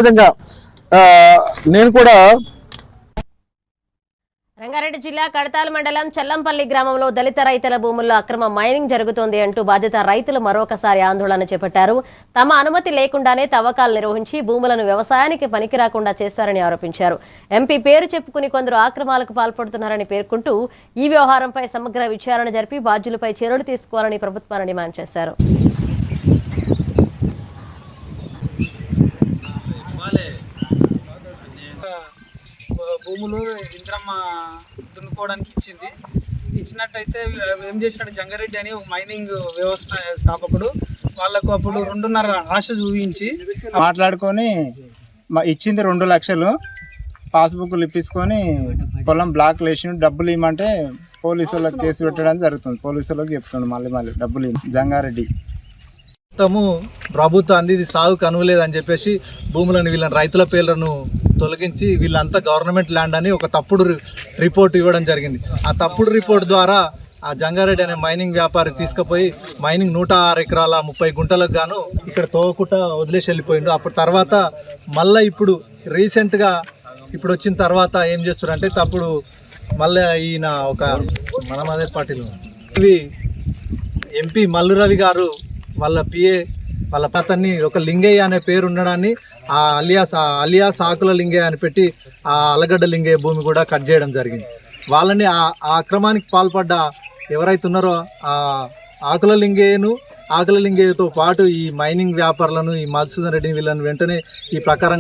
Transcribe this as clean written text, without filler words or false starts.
విధంగా నేను కూడా రంగారెడ్డి జిల్లా కడతాల మండలం చల్లంపల్లి గ్రామంలో దళిత రైతుల భూముల్లో అక్రమ మైనింగ్ జరుగుతోంది అంటూ బాధిత రైతులు మరొకసారి ఆందోళన చేపట్టారు. తమ అనుమతి లేకుండానే తవ్వకాలు నిర్వహించి భూములను వ్యవసాయానికి పనికిరాకుండా చేశారని ఆరోపించారు. ఎంపీ పేరు చెప్పుకుని కొందరు ఆక్రమాలకు పాల్పడుతున్నారని పేర్కొంటూ ఈ వ్యవహారంపై సమగ్ర విచారణ జరిపి బాధ్యులపై చర్యలు తీసుకోవాలని ప్రభుత్వాన్ని డిమాండ్ చేశారు. భూములు ఇంద్రమ్మ దున్నుకోవడానికి ఇచ్చినట్టయితే ఏం చేసినట్టు జంగారెడ్డి అని ఒక మైనింగ్ వ్యవస్థ స్థాపకుడు వాళ్ళకు అప్పుడు 2.5 ఆశ చూపించి మాట్లాడుకొని ఇచ్చింది 2 లక్షలు పాస్బుక్లు ఇప్పించుకొని పొలం బ్లాక్లు వేసి డబ్బులు ఇవ్వమంటే పోలీసు వాళ్ళకి కేసు పెట్టడం జరుగుతుంది. పోలీసు వాళ్ళకి చెప్తుంది మళ్ళీ డబ్బులు జంగారెడ్డి మొత్తము ప్రభుత్వం అంది సాగుకు అనువలేదని చెప్పేసి భూములను వీళ్ళని రైతుల పేర్లను తొలగించి వీళ్ళంతా గవర్నమెంట్ ల్యాండ్ అని ఒక తప్పుడు రిపోర్ట్ ఇవ్వడం జరిగింది. ఆ తప్పుడు రిపోర్ట్ ద్వారా ఆ జంగారెడ్డి అనే మైనింగ్ వ్యాపారి తీసుకుపోయి మైనింగ్ 106 ఎకరాల 30 గుంటలకు గాను ఇక్కడ తోవకుట వదిలేసి వెళ్ళిపోయిండు. అప్పుడు తర్వాత మళ్ళీ ఇప్పుడు రీసెంట్గా ఇప్పుడు వచ్చిన తర్వాత ఏం చేస్తున్నారంటే తప్పుడు మళ్ళీ ఈయన ఒక మనమదే పార్టీలో ఇవి ఎంపీ మల్లు రవి గారు వాళ్ళ పిఏ వాళ్ళ అతన్ని ఒక లింగయ్య అనే పేరు ఉండడాన్ని ఆ అలియాస్ ఆకుల లింగయ్య అని పెట్టి ఆ అలగడ్డ లింగయ్య భూమి కూడా కట్ చేయడం జరిగింది. వాళ్ళని ఆ అక్రమానికి పాల్పడ్డ ఎవరైతే ఉన్నారో ఆ ఆకుల లింగయ్యతో పాటు ఈ మైనింగ్ వ్యాపారులను ఈ మధుసూదన్ రెడ్డి వీళ్ళని వెంటనే ఈ ప్రకారం